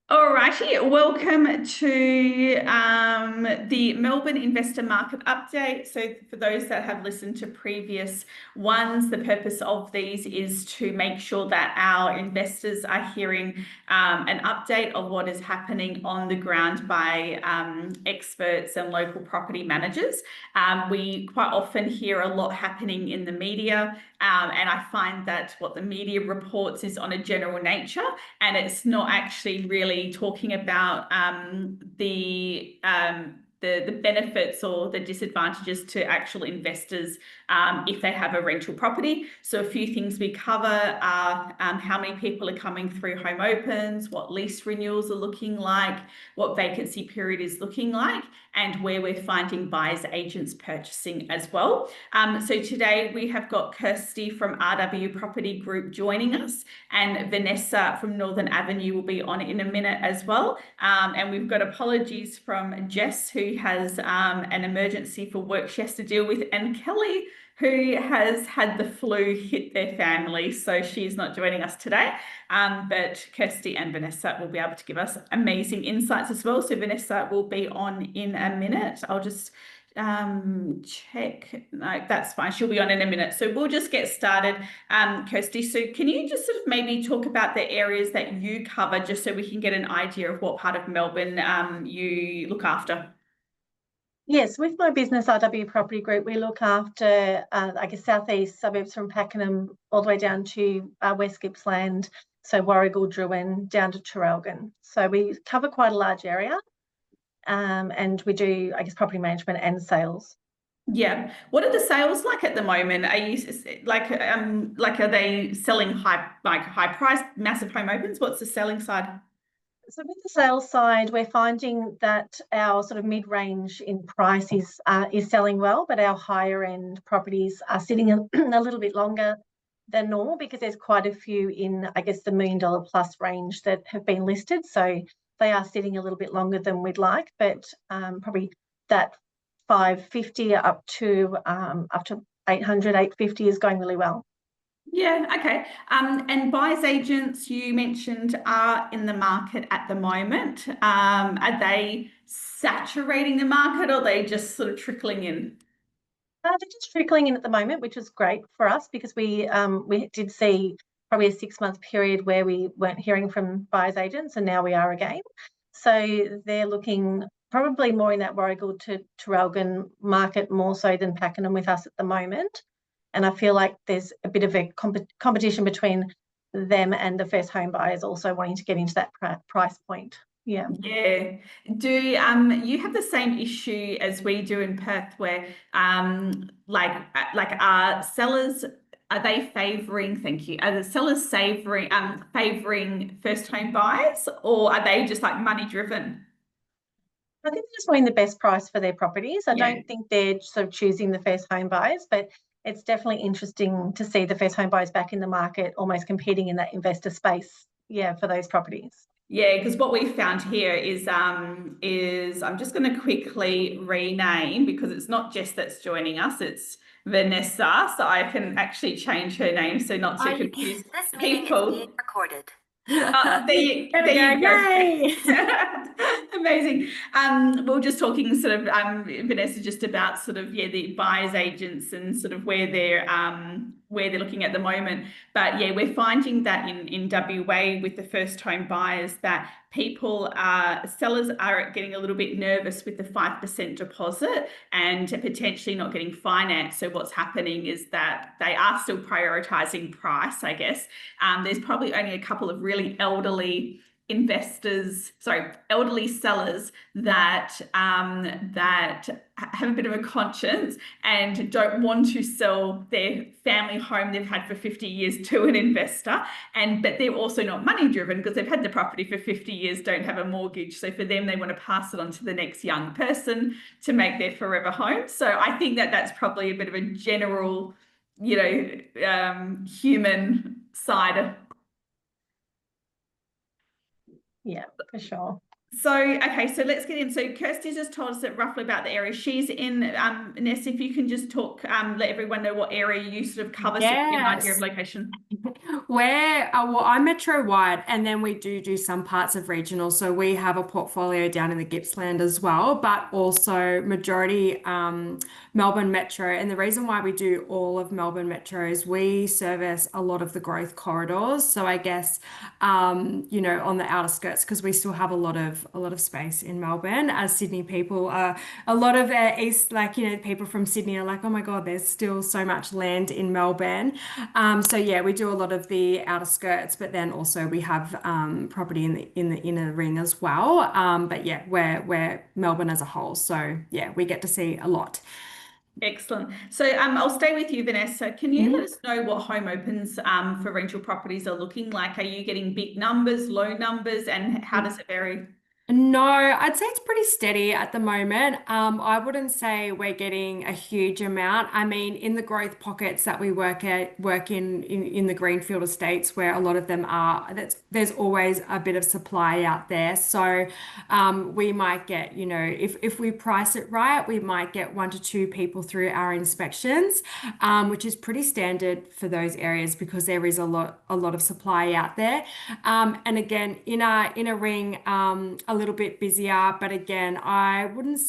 Alrighty, welcome to the Melbourne Investor Market Update. So for those that have listened to previous ones, the purpose of these is to make sure that our investors are hearing an update of what is happening on the ground by experts and local property managers. We quite often hear a lot happening in the media, and I find that what the media reports is on a general nature, and it's not actually really talking about the benefits or the disadvantages to actual investors if they have a rental property. So a few things we cover are how many people are coming through home opens, what lease renewals are looking like, what vacancy period is looking like, and where we're finding buyers agents purchasing as well. So today we have got Kirsty from RW Property Group joining us, and Vanessa from Northern Avenue will be on in a minute as well. And we've got apologies from Jess, who has an emergency for work she has to deal with, and Kelly, who has had the flu hit their family, so she's not joining us today. But Kirsty and Vanessa will be able to give us amazing insights as well. So Vanessa will be on in a minute. I'll just check. No, that's fine. She'll be on in a minute. So we'll just get started. Kirsty, so can you just sort of maybe talk about the areas that you cover, just so we can get an idea of what part of Melbourne you look after? Yes, with my business, RW Property Group, we look after, southeast suburbs from Pakenham all the way down to West Gippsland, so Warragul, Druin, down to Traralgon. So we cover quite a large area, and we do, property management and sales. Yeah. What are the sales like at the moment? Are you are they selling high price, massive home opens? What's the selling side? So with the sales side, we're finding that our sort of mid-range in price is selling well, but our higher end properties are sitting a little bit longer than normal because there's quite a few in, the $1 million plus range that have been listed. So they are sitting a little bit longer than we'd like, but probably that 550 up to 800, 850 is going really well. Yeah, okay. And buyers agents you mentioned are in the market at the moment. Are they saturating the market, or are they just sort of trickling in? They're just trickling in at the moment, which is great for us because we did see probably a 6-month period where we weren't hearing from buyers agents, and now we are again. So they're looking probably more in that Warragul to Traralgon market more so than Pakenham with us at the moment. And I feel like there's a bit of a competition between them and the first home buyers also wanting to get into that price point. Yeah. Yeah. Do you have the same issue as we do in Perth, where are sellers, are they favouring, thank you, are the sellers favouring first home buyers, or are they just like money driven? I think they're just wanting the best price for their properties. I Yeah. don't think they're sort of choosing the first home buyers, but it's definitely interesting to see the first home buyers back in the market, almost competing in that investor space, for those properties. Yeah, because what we found here is I'm just going to quickly rename, because it's not Jess that's joining us, it's Vanessa, so I can actually change her name so not to confuse This meeting people. is being recorded. There you go. Yay! Amazing. We were just talking sort of Vanessa, just about sort of the buyers agents and sort of where they're looking at the moment. But yeah, we're finding that in WA with the first home buyers that sellers are getting a little bit nervous with the 5% deposit and potentially not getting finance. So what's happening is that they are still prioritizing price, I guess. There's probably only a couple of really elderly sellers that have a bit of a conscience and don't want to sell their family home they've had for 50 years to an investor, but they're also not money driven because they've had the property for 50 years, don't have a mortgage. So for them, they want to pass it on to the next young person to make their forever home. So I think that that's probably a bit of a general, human side. Yeah, for sure. Okay, so let's get in. So Kirsty just told us that roughly about the area she's in. Ness, if you can just talk, let everyone know what area you sort of cover so we get an idea of Yes. location. Well, I'm metro wide, and then we do some parts of regional. So we have a portfolio down in the Gippsland as well, but also majority Melbourne Metro. And the reason why we do all of Melbourne Metro is we service a lot of the growth corridors. So I guess on the outer skirts, because we still have a lot of space in Melbourne. As Sydney people, a lot of east, people from Sydney are like, oh my God, there's still so much land in Melbourne. So yeah, we do a lot of the outer skirts, but then also we have property in the inner ring as well. But yeah, we're Melbourne as a whole. So yeah, we get to see a lot. Excellent. So I'll stay with you, Vanessa. Can you let us know what home opens for rental properties are looking like? Are you getting big numbers, low numbers, and how does it vary? No, I'd say it's pretty steady at the moment. I wouldn't say we're getting a huge amount. I mean, in the growth pockets that we work in the greenfield estates where a lot of them are, there's always a bit of supply out there. So we might get, if we price it right, we might get 1 to 2 people through our inspections, which is pretty standard for those areas because there is a lot of supply out there. And again, in a ring, a little bit busier, but again, I would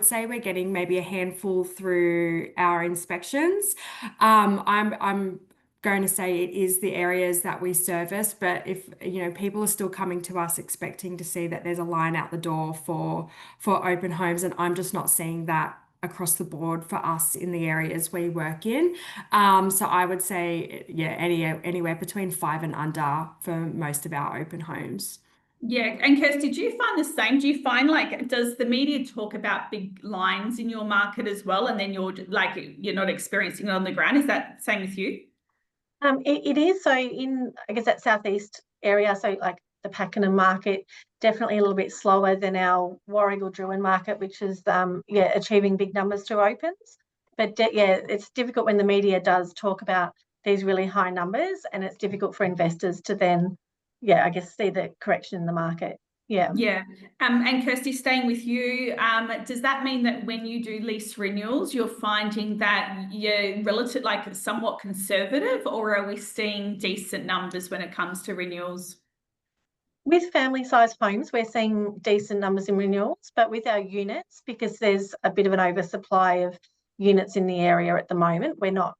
say we're getting maybe a handful through our inspections. I'm going to say it is the areas that we service, but if people are still coming to us expecting to see that there's a line out the door for open homes, and I'm just not seeing that across the board for us in the areas we work in. So I would say, yeah, anywhere between five and under for most of our open homes. Yeah, and Kirsty, do you find the same? Do you find like does the media talk about big lines in your market as well, and then you're not experiencing it on the ground? Is that same with you? It is. So in, I guess, that southeast area, so like the Pakenham market, definitely a little bit slower than our Warragul Druin market, which is achieving big numbers to opens. But yeah, it's difficult when the media does talk about these really high numbers, and it's difficult for investors to then, I guess, see the correction in the market. Yeah. Yeah. And Kirsty, staying with you, does that mean that when you do lease renewals, you're finding that you're relative, like somewhat conservative, or are we seeing decent numbers when it comes to renewals? With family size homes, we're seeing decent numbers in renewals, but with our units, because there's a bit of an oversupply of units in the area at the moment, we're not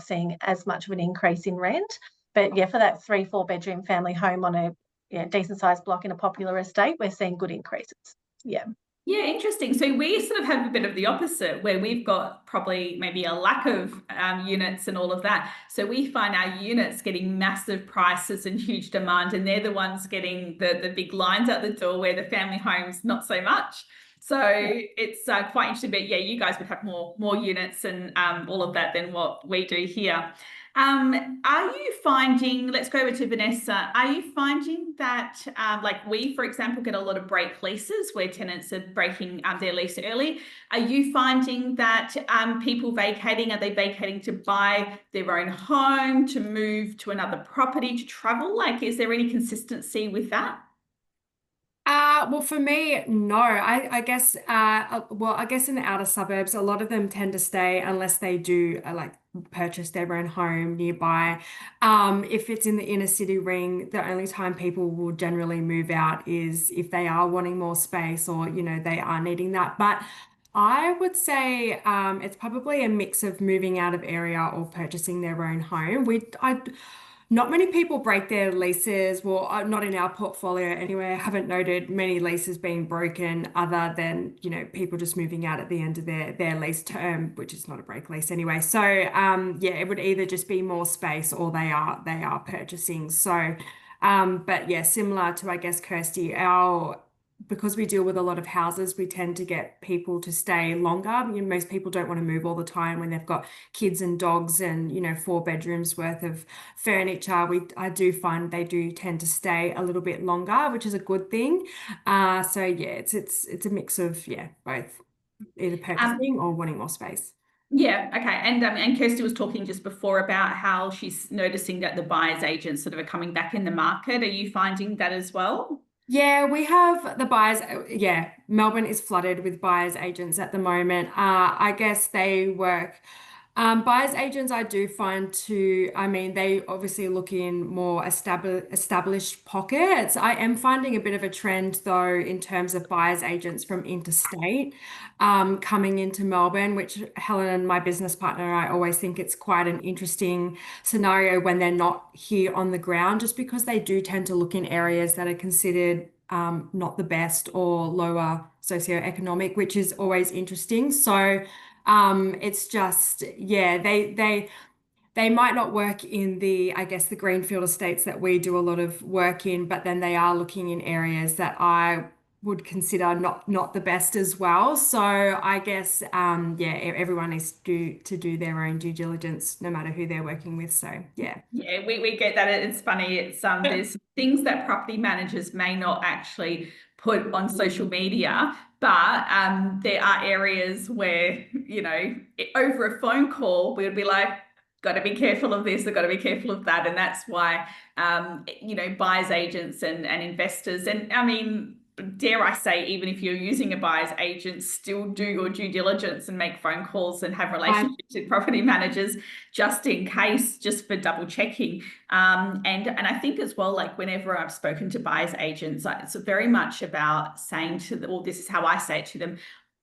seeing as much of an increase in rent. But yeah, for that 3-4 bedroom family home on a decent sized block in a popular estate, we're seeing good increases. Yeah. Yeah, interesting. So we sort of have a bit of the opposite, where we've got probably maybe a lack of units and all of that. So we find our units getting massive prices and huge demand, and they're the ones getting the big lines out the door, where the family homes not so much. So it's quite interesting. But yeah, you guys would have more units and all of that than what we do here. Are you finding, let's go over to Vanessa, are you finding that, like we, for example, get a lot of break leases where tenants are breaking their lease early? Are you finding that people vacating, are they vacating to buy their own home, to move to another property, to travel? Like, is there any consistency with that? Well, for me, no. I guess in the outer suburbs, a lot of them tend to stay unless they do like purchase their own home nearby. If it's in the inner city ring, the only time people will generally move out is if they are wanting more space or, they are needing that. But I would say it's probably a mix of moving out of area or purchasing their own home. Not many people break their leases. Well, not in our portfolio anyway. I haven't noted many leases being broken other than, people just moving out at the end of their lease term, which is not a break lease anyway. So, yeah, it would either just be more space or they are purchasing. So, but yeah, similar to, I guess, Kirsty, because we deal with a lot of houses, we tend to get people to stay longer. Most people don't want to move all the time when they've got kids and dogs and 4 bedrooms worth of furniture. I do find they do tend to stay a little bit longer, which is a good thing. So yeah, it's a mix of both, either Um, purchasing or wanting more space. yeah, okay. And Kirsty was talking just before about how she's noticing that the buyer's agents sort of are coming back in the market. Are you finding that as well? Yeah, we have the buyers. Yeah, Melbourne is flooded with buyers agents at the moment. I guess they work. Buyers agents, I do find I mean, they obviously look in more established pockets. I am finding a bit of a trend though in terms of buyers agents from interstate coming into Melbourne, which Helen, my business partner, and I always think it's quite an interesting scenario when they're not here on the ground, just because they do tend to look in areas that are considered not the best or lower socioeconomic, which is always interesting. So it's just, yeah, they might not work in I guess, the greenfield estates that we do a lot of work in, but then they are looking in areas that I would consider not the best as well. So I guess, yeah, everyone needs to do their own due diligence, no matter who they're working with. So yeah. Yeah, we get that. It's funny. It's there's things that property managers may not actually put on social media, but there are areas where, you know, over a phone call, we would be like, got to be careful of this, I've got to be careful of that. And that's why you know, buyers agents and investors, and I mean, dare I say, even if you're using a buyer's agent, still do your due diligence and make phone calls and have relationships with property managers just in case, just for double checking. And I think as well, like whenever I've spoken to buyer's agents, it's very much about saying to them, or this is how I say it to them,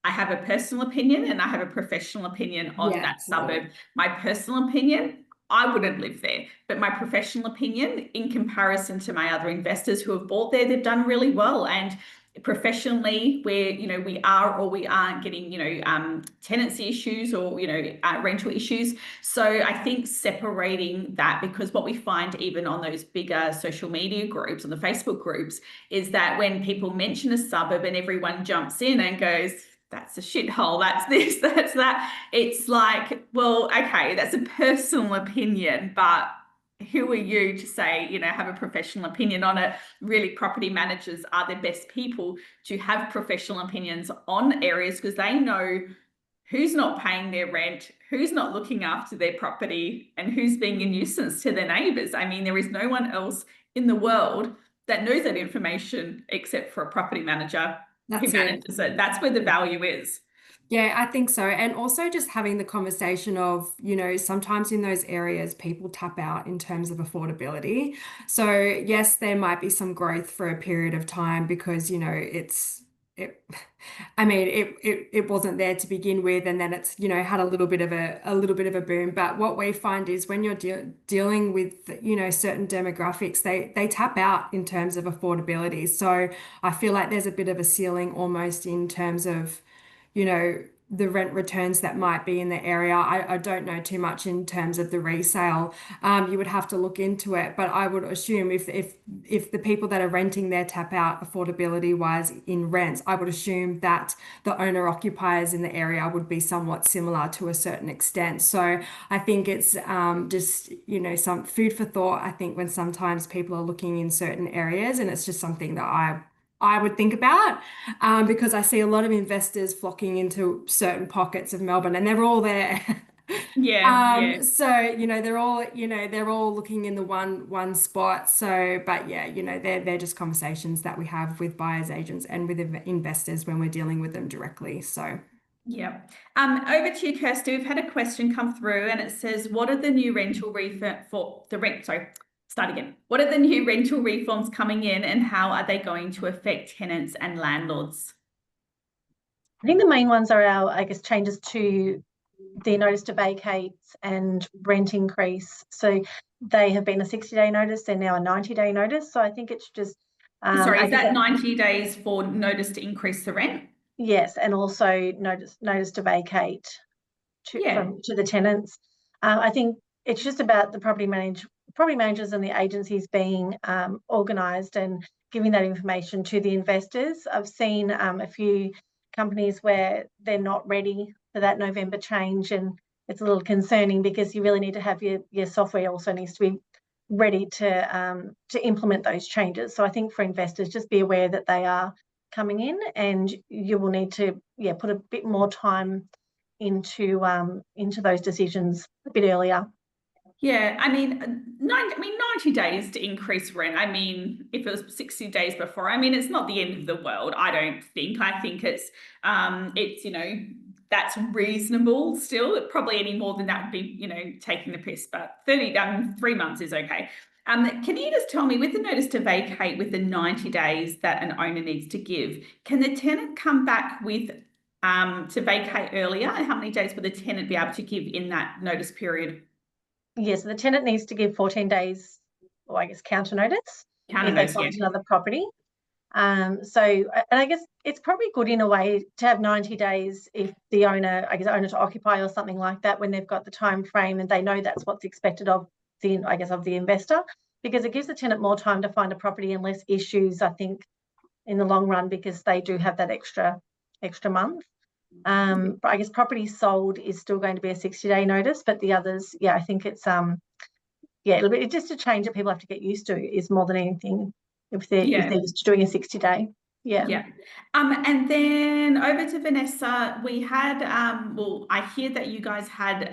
I have a personal opinion and I have a professional opinion on Yeah, that absolutely. suburb. My personal opinion, I wouldn't live there. But my professional opinion, in comparison to my other investors who have bought there, they've done really well. And professionally, where, you know, we are or we aren't getting, you know, tenancy issues or, you know, rental issues. So I think separating that, because what we find even on those bigger social media groups, on the Facebook groups, is that when people mention a suburb and everyone jumps in and goes, that's a shithole, that's this, that's that. It's like, well, okay, that's a personal opinion, but who are you to say, you know, have a professional opinion on it? Really, property managers are the best people to have professional opinions on areas, because they know who's not paying their rent, who's not looking after their property, and who's being a nuisance to their neighbours. I mean, there is no one else in the world that knows that information except for a property manager who That's it. manages it. That's where the value is. Yeah, I think so. And also just having the conversation of, you know, sometimes in those areas, people tap out in terms of affordability. So yes, there might be some growth for a period of time because, you know, it, I mean, it wasn't there to begin with, and then it's, you know, had a little bit of a boom. But what we find is when you're dealing with, you know, certain demographics, they tap out in terms of affordability. So I feel like there's a bit of a ceiling almost in terms of, you know, the rent returns that might be in the area. I don't know too much in terms of the resale. You would have to look into it, but I would assume if the people that are renting there tap out affordability wise in rents, I would assume that the owner occupiers in the area would be somewhat similar to a certain extent. So I think it's just, you know, some food for thought. I think when sometimes people are looking in certain areas, and it's just something that I would think about because I see a lot of investors flocking into certain pockets of Melbourne, and they're all there. Yeah, yeah. So you know they're all looking in the one spot. So, but yeah, you know they're just conversations that we have with buyers agents and with investors when we're dealing with them directly. So. Yeah. Over to you, Kirsty. We've had a question come through and it says, what are the new rental refund for the rent? Sorry, start again. What are the new rental reforms coming in and how are they going to affect tenants and landlords? I think the main ones are our, I guess, changes to the notice to vacate and rent increase. So they have been a 60-day notice, they're now a 90-day notice. So I think it's just Sorry, I is guess that 90 days for notice to increase the rent? yes, and also notice to vacate Yeah. to the tenants. I think it's just about the property managers and the agencies being organised and giving that information to the investors. I've seen a few companies where they're not ready for that November change, and it's a little concerning because you really need to have your software also needs to be ready to implement those changes. So I think for investors, just be aware that they are coming in, and you will need to put a bit more time into those decisions a bit earlier. Yeah, I mean, 90 90 days to increase rent, I mean, if it was 60 days before, I mean, it's not the end of the world, I don't think. I think it's, you know, that's reasonable still. Probably any more than that would be, you know, taking the piss, but 3 months is okay. Can you just tell me, with the notice to vacate, with the 90 days that an owner needs to give, can the tenant come back with to vacate earlier? And how many days will the tenant be able to give in that notice period? Yes, the tenant needs to give 14 days, or I guess counter notice, Counter if they notice, find yeah. another property. And I guess it's probably good in a way to have 90 days if the owner, I guess, owner to occupy or something like that, when they've got the time frame and they know that's what's expected of the, I guess, of the investor, because it gives the tenant more time to find a property and less issues, I think, in the long run, because they do have that extra month. But I guess property sold is still going to be a 60-day notice, but the others, yeah, I think it's it'll be just a change that people have to get used to, is more than anything, if they're just doing a 60-day. Yeah. And then over to Vanessa, we had, well, I hear that you guys had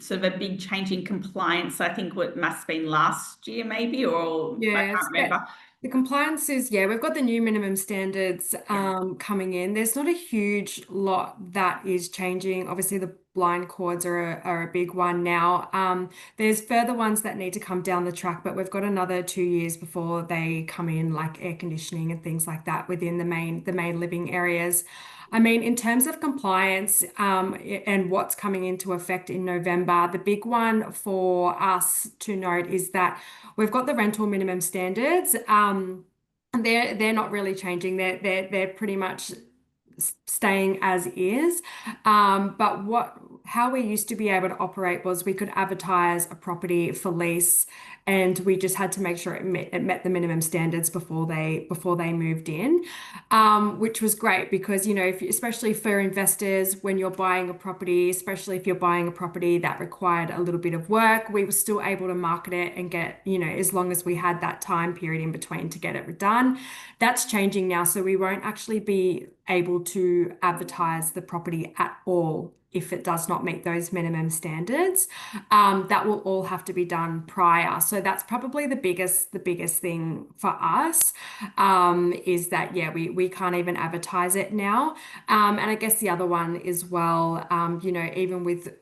sort of a big change in compliance. I think what must have been last year, maybe, or I can't remember. The compliance is, we've got the new minimum standards coming in. There's not a huge lot that is changing. Obviously, the blind cords are a big one now. There's further ones that need to come down the track, but we've got another 2 years before they come in, like air conditioning and things like that within the main living areas. I mean, in terms of compliance and what's coming into effect in November, the big one for us to note is that we've got the rental minimum standards. They're not really changing. They're pretty much staying as is. But how we used to be able to operate was we could advertise a property for lease, and we just had to make sure it met the minimum standards before they moved in, which was great because, you know, especially for investors, when you're buying a property, especially if you're buying a property that required a little bit of work, we were still able to market it and get, you know, as long as we had that time period in between to get it done. That's changing now, so we won't actually be able to advertise the property at all if it does not meet those minimum standards. That will all have to be done prior. So that's probably the biggest thing for us, is that, we can't even advertise it now. And I guess the other one as well, you know, even with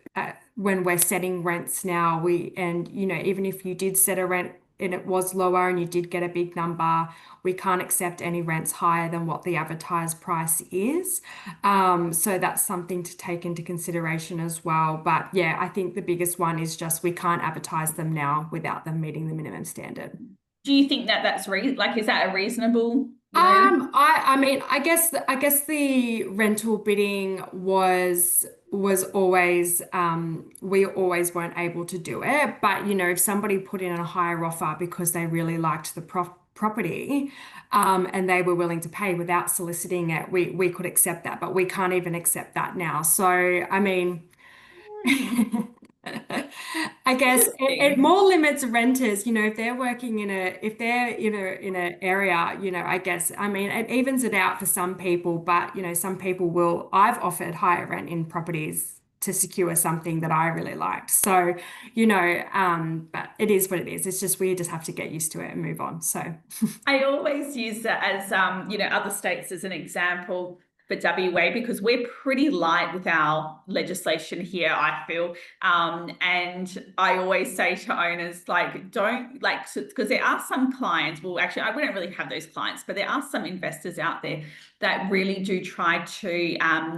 when we're setting rents now, you know, even if you did set a rent and it was lower and you did get a big number, we can't accept any rents higher than what the advertised price is. So that's something to take into consideration as well. But yeah, I think the biggest one is just we can't advertise them now without them meeting the minimum standard. Do you think that that's is that a reasonable, you know? I mean, I guess the rental bidding was always, we always weren't able to do it, but you know, if somebody put in a higher offer because they really liked the property, and they were willing to pay without soliciting it, we could accept that, but we can't even accept that now. So I mean, I guess it more limits renters, you know, if they're working in an area, you know, I guess, I mean, it evens it out for some people, but you know, some people I've offered higher rent in properties to secure something that I really liked. So, you know, but it is what it is. It's just, we just have to get used to it and move on. So I always use that as, you know, other states as an example for WA, because we're pretty light with our legislation here, I feel. And I always say to owners, like, don't, like, because there are some clients, well, actually, we don't really have those clients, but there are some investors out there that really do try to,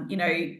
you know,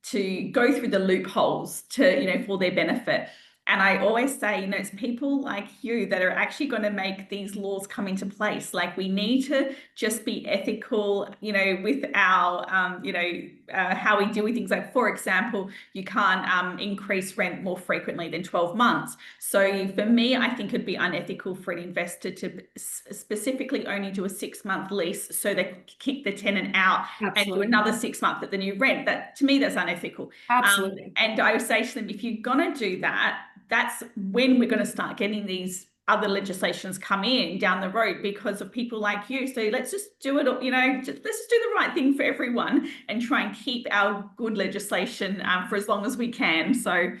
to go through the loopholes to, you know, for their benefit. And I always say, you know, it's people like you that are actually going to make these laws come into place. Like, we need to just be ethical, you know, with our, you know, how we deal with things. Like, for example, you can't increase rent more frequently than 12 months. So for me, I think it'd be unethical for an investor to specifically only do a 6-month lease so they kick the tenant out. absolutely. And do another 6 months at the new rent. That, to me, that's unethical. Absolutely. And I would say to them, if you're going to do that, that's when we're going to start getting these other legislations come in down the road because of people like you. So let's just do it, you know, let's just do the right thing for everyone and try and keep our good legislation for as long as we can. So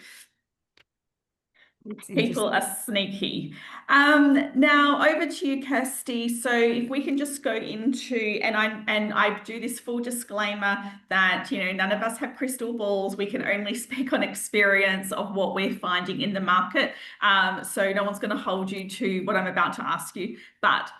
It's People interesting. are sneaky. Now over to you, Kirsty. So if we can just go into, and I do this full disclaimer that, you know, none of us have crystal balls. We can only speak on experience of what we're finding in the market. So no one's going to hold you to what I'm about to ask you. But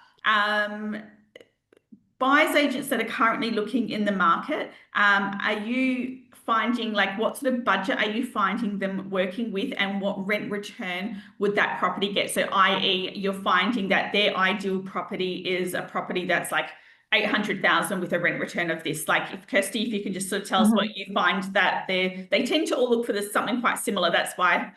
buyers agents that are currently looking in the market, are you finding, like, what sort of budget are you finding them working with, and what rent return would that property get? So i.e. you're finding that their ideal property is a property that's like 800,000 with a rent return of this. Like, if Kirsty, if you can just sort of tell us what you find, that they tend to all look for this something quite similar. That's why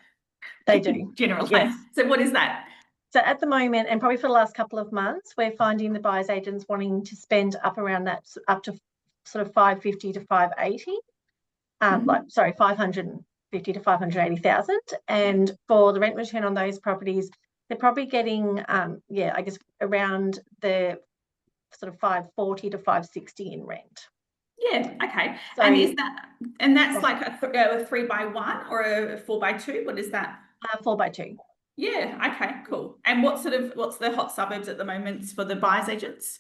They do. generalize. Yes. So what is that? So at the moment, and probably for the last couple of months, we're finding the buyers agents wanting to spend up around that, up to sort of 550 to 580. Sorry, 550 to 580,000. And for the rent return on those properties, they're probably getting, I guess around the sort of 540 to 560 in rent. Yeah, okay. So, and that's like a 3x1 or a 4x2? What is that? 4x2. Yeah, okay, cool. And what's the hot suburbs at the moment for the buyers agents?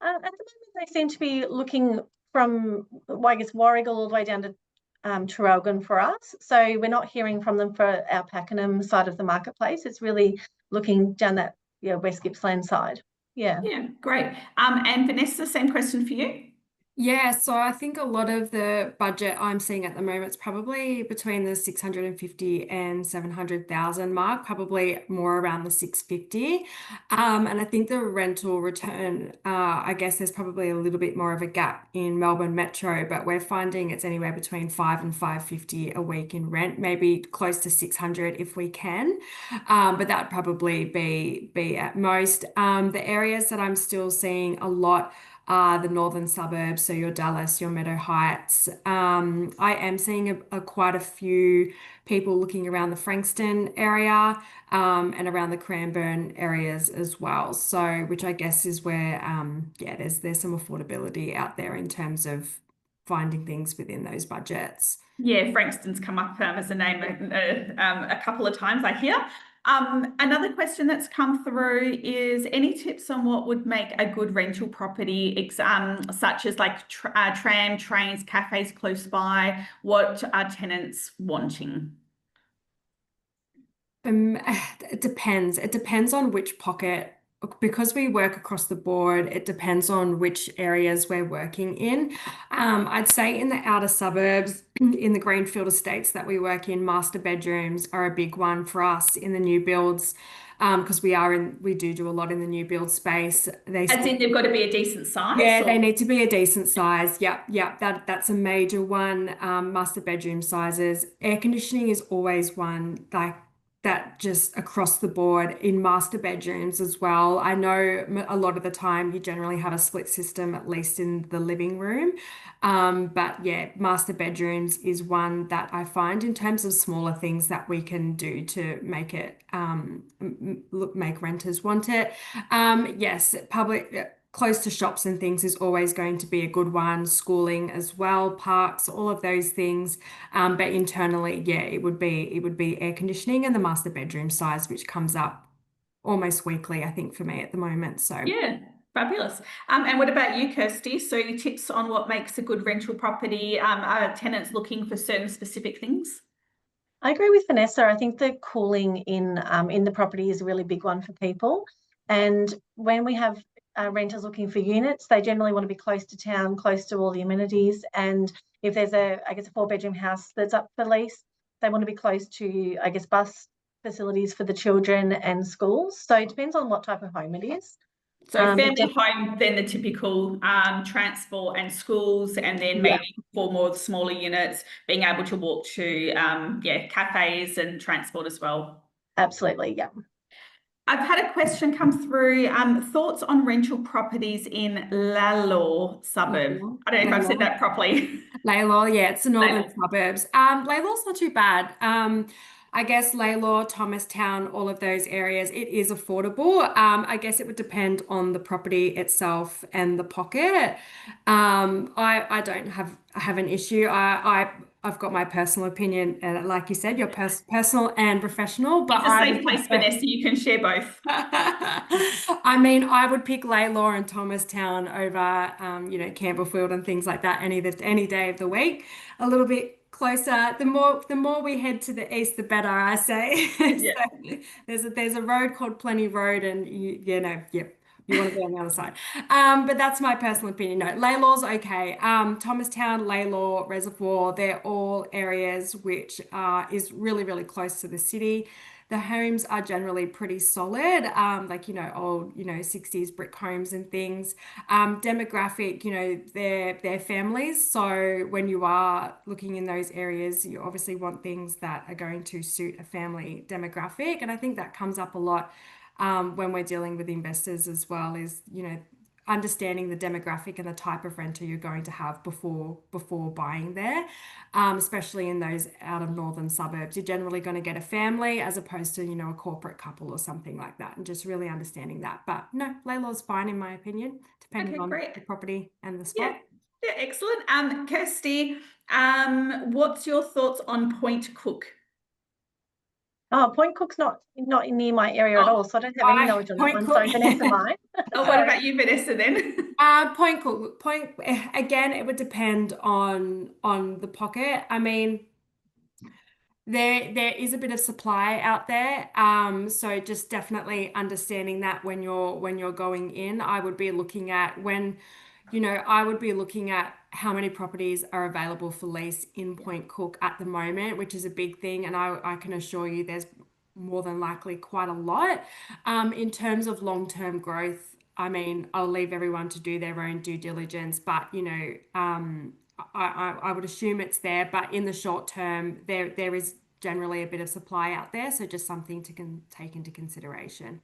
At the moment, they seem to be looking from, well, I guess, Warragul all the way down to Traralgon for us. So we're not hearing from them for our Pakenham side of the marketplace. It's really looking down that West Gippsland side. Yeah. Yeah, great. And Vanessa, same question for you. Yeah, so I think a lot of the budget I'm seeing at the moment is probably between the 650 and 700,000 mark, probably more around the 650. And I think the rental return, I guess there's probably a little bit more of a gap in Melbourne Metro, but we're finding it's anywhere between 5 and 550 a week in rent, maybe close to 600 if we can. But that'd probably be at most. The areas that I'm still seeing a lot the northern suburbs, so your Dallas, your Meadow Heights. I am seeing quite a few people looking around the Frankston area and around the Cranbourne areas as well. So, which I guess is where, there's some affordability out there in terms of finding things within those budgets. Yeah, Frankston's come up as a name a couple of times, I hear. Another question that's come through is any tips on what would make a good rental property, such as like tram, trains, cafes close by? What are tenants wanting? It depends. It depends on which pocket. Because we work across the board, it depends on which areas we're working in. I'd say in the outer suburbs, in the greenfield estates that we work in, master bedrooms are a big one for us in the new builds, because we do a lot in the new build space. As in they've got to be a decent size? Yeah, they need to be a decent size. Yep. That's a major one. Master bedroom sizes. Air conditioning is always one like that, just across the board in master bedrooms as well. I know a lot of the time you generally have a split system, at least in the living room. But yeah, master bedrooms is one that I find in terms of smaller things that we can do to make it make renters want it. Yes, public close to shops and things is always going to be a good one. Schooling as well, parks, all of those things. But internally, yeah, it would be air conditioning and the master bedroom size, which comes up almost weekly, I think, for me at the moment. So yeah, fabulous. And what about you, Kirsty? So tips on what makes a good rental property? Are tenants looking for certain specific things? I agree with Vanessa. I think the cooling in the property is a really big one for people. And when we have renters looking for units, they generally want to be close to town, close to all the amenities. And if there's a 4-bedroom house that's up for lease, they want to be close to, bus facilities for the children and schools. So it depends on what type of home it is. So family home, then the typical transport and schools, and then maybe for more smaller units, being able to walk to cafes and transport as well. Absolutely, yeah. I've had a question come through. Thoughts on rental properties in Lalor suburb. I don't know if I've said that properly. Lalor, yeah, it's the northern suburbs. Lalor's not too bad. I guess Lalor, Thomastown, all of those areas, it is affordable. I guess it would depend on the property itself and the pocket. I don't have an issue. I've got my personal opinion, and like you said, your personal and professional, but It's a I safe would place, Vanessa. You can share both. I mean, I would pick Laylaw and Thomastown over, Campbellfield and things like that any day of the week. A little bit closer. The more we head to the east, the better, I say. Yeah. So there's a road called Plenty Road, and you want to be on the other side. But that's my personal opinion. No, Laylaw's okay. Thomastown, Laylaw, Reservoir, they're all areas which is really, really close to the city. The homes are generally pretty solid, old, 60s brick homes and things. Demographic, they're families. So when you are looking in those areas, you obviously want things that are going to suit a family demographic. And I think that comes up a lot when we're dealing with investors as well, is, understanding the demographic and the type of renter you're going to have before buying there, especially in those out of northern suburbs. You're generally going to get a family as opposed to, a corporate couple or something like that, and just really understanding that. But no, Laylaw's fine in my opinion, depending Okay, on great. the property and the Yeah. spot. Yeah, excellent. Kirsty, what's your thoughts on Point Cook? Oh, Point Cook's not near my area at Oh, all, so I don't have any knowledge on that Point one. Cook. Sorry, Vanessa might. Oh, what about you, Vanessa, then? Point Cook. Point again, it would depend on the pocket. I mean, there is a bit of supply out there. So just definitely understanding that when you're going in, I would be looking at how many properties are available for lease in Point Cook at the moment, which is a big thing. And I can assure you there's more than likely quite a lot. In terms of long-term growth, I mean, I'll leave everyone to do their own due diligence, but I would assume it's there, but in the short term, there is generally a bit of supply out there, so just something to take into consideration.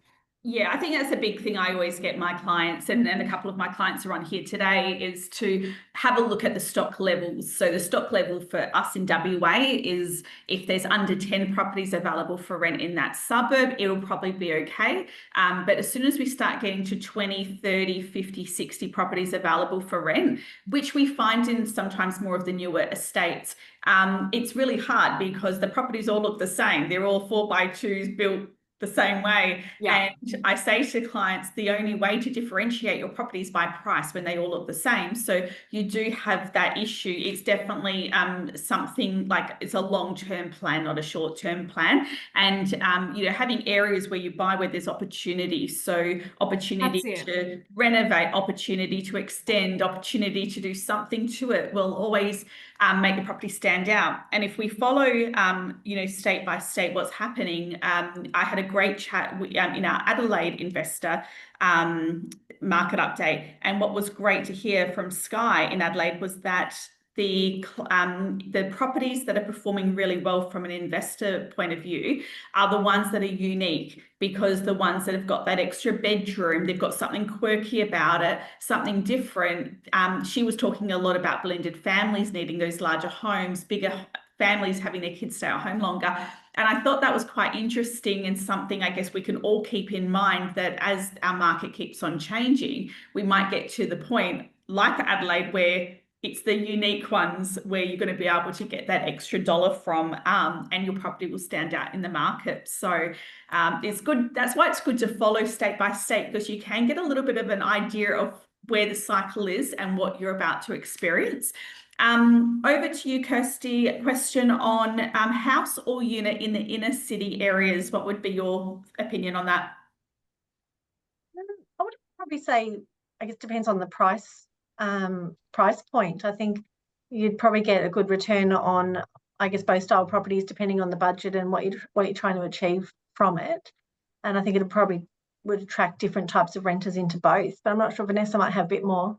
Yeah, I think that's a big thing I always get my clients, and a couple of my clients are on here today, is to have a look at the stock levels. So the stock level for us in WA is, if there's under 10 properties available for rent in that suburb, it'll probably be okay. But as soon as we start getting to 20, 30, 50, 60 properties available for rent, which we find in sometimes more of the newer estates, it's really hard because the properties all look the same. They're all 4x2s built the same way. Yeah. And I say to clients, the only way to differentiate your property is by price when they all look the same. So you do have that issue. It's definitely something like, it's a long-term plan, not a short-term plan. And having areas where you buy where there's opportunity. So opportunity to renovate, opportunity to extend, opportunity to do something to it will always make the property stand out. And if we follow, state by state what's happening, I had a great chat in our Adelaide investor market update. And what was great to hear from Sky in Adelaide was that the properties that are performing really well from an investor point of view are the ones that are unique, because the ones that have got that extra bedroom, they've got something quirky about it, something different. She was talking a lot about blended families needing those larger homes, bigger families having their kids stay at home longer. And I thought that was quite interesting, and something I guess we can all keep in mind, that as our market keeps on changing, we might get to the point like Adelaide where it's the unique ones where you're going to be able to get that extra dollar from, and your property will stand out in the market. So it's good. That's why it's good to follow state by state, because you can get a little bit of an idea of where the cycle is and what you're about to experience. Over to you, Kirsty. A question on house or unit in the inner city areas. What would be your opinion on that? I would probably say, I guess, depends on the price point. I think you'd probably get a good return on, I guess, both style properties, depending on the budget and what you're trying to achieve from it. And I think it probably would attract different types of renters into both. But I'm not sure, Vanessa might have a bit more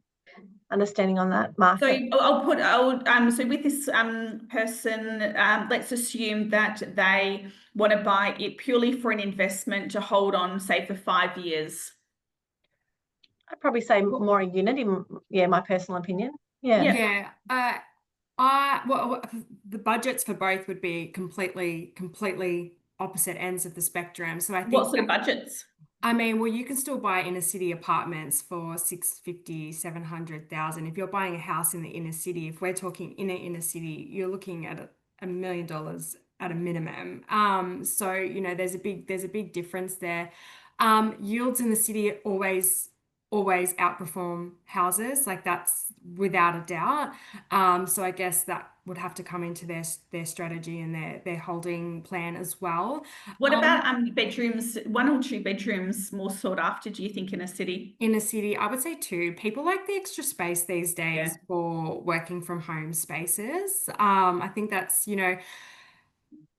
understanding on that market. So with this person, let's assume that they want to buy it purely for an investment to hold on, say, for 5 years. I'd probably say more a unit, in my personal opinion. Yeah. Well, the budgets for both would be completely opposite ends of the spectrum. So I think What sort of budgets? I mean, well, you can still buy inner city apartments for 650, 700,000. If you're buying a house in the inner city, if we're talking inner city, you're looking at $1 million at a minimum. So you know, there's a big difference there. Yields in the city always outperform houses, like that's without a doubt. So I guess that would have to come into their strategy and their holding plan as well. What Um, about bedrooms, 1 or 2 bedrooms more sought after, do you think, in a city? In a city, I would say two. People like the extra space these Yeah. days for working from home spaces. I think that's, you know,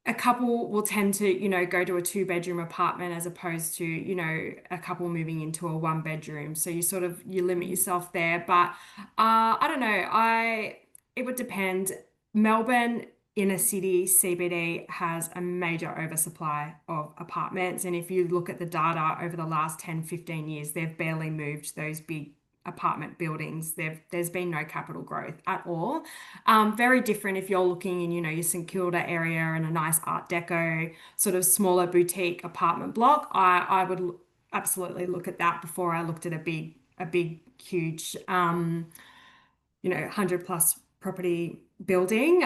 a couple will tend to, you know, go to a 2 bedroom apartment as opposed to, you know, a couple moving into a 1 bedroom. So you limit yourself there. But I don't know. It would depend. Melbourne inner city CBD has a major oversupply of apartments. And if you look at the data over the last 10, 15 years, they've barely moved those big apartment buildings. There's been no capital growth at all. Very different if you're looking in, you know, your St Kilda area and a nice Art Deco sort of smaller boutique apartment block. I would absolutely look at that before I looked at a big, huge, you know, 100+ property building.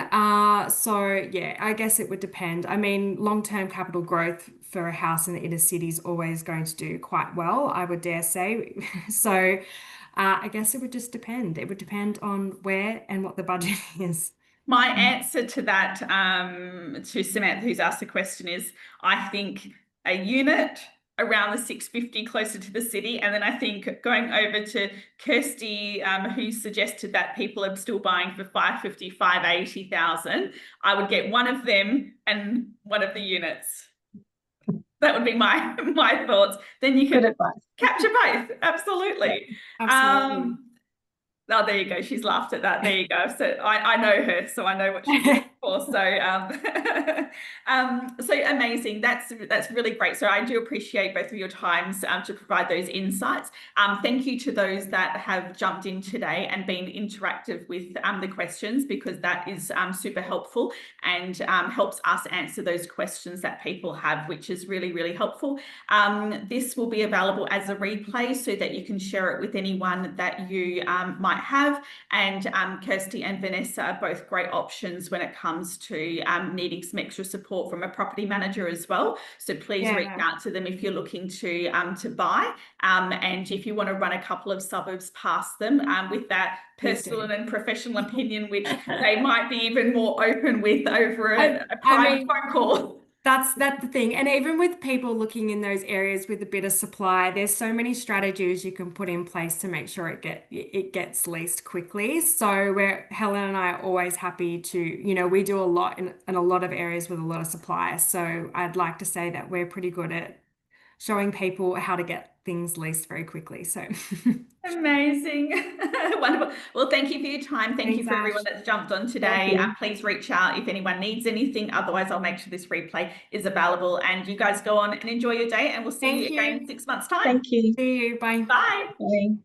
So yeah, I guess it would depend. I mean, long-term capital growth for a house in the inner city is always going to do quite well, I would dare say. So I guess it would just depend. It would depend on where and what the budget is. My answer to that, to Samantha, who's asked the question, is I think a unit around the 650 closer to the city. And then I think going over to Kirsty, who suggested that people are still buying for 550, 580,000, I would get one of them and one of the units. That would be my thoughts. Then you Good can advice. capture both. Absolutely. Absolutely. Oh, there you go. She's laughed at that. There you go. So I know her, so I know what she's looking for. So so amazing. That's really great. So I do appreciate both of your times to provide those insights. Thank you to those that have jumped in today and been interactive with the questions, because that is super helpful and helps us answer those questions that people have, which is really, really helpful. This will be available as a replay so that you can share it with anyone that you might have. And Kirsty and Vanessa are both great options when it comes to needing some extra support from a property manager as well. So please reach out to them if you're looking to buy. And if you want to run a couple of suburbs past them with that personal and professional opinion, which they might be even more open with over a private phone call. That's the thing. And even with people looking in those areas with a bit of supply, there's so many strategies you can put in place to make sure it gets leased quickly. So Helen and I are always happy to, you know, we do a lot in a lot of areas with a lot of supply. So I'd like to say that we're pretty good at showing people how to get things leased very quickly. So amazing. Wonderful. Well, thank you for your time. Thank you for everyone that's jumped on today. Please reach out if anyone needs anything. Otherwise, I'll make sure this replay is available, and you guys go on and enjoy your day, and we'll see you again in 6 months' time. Thank you. See you. Bye. Bye. Bye.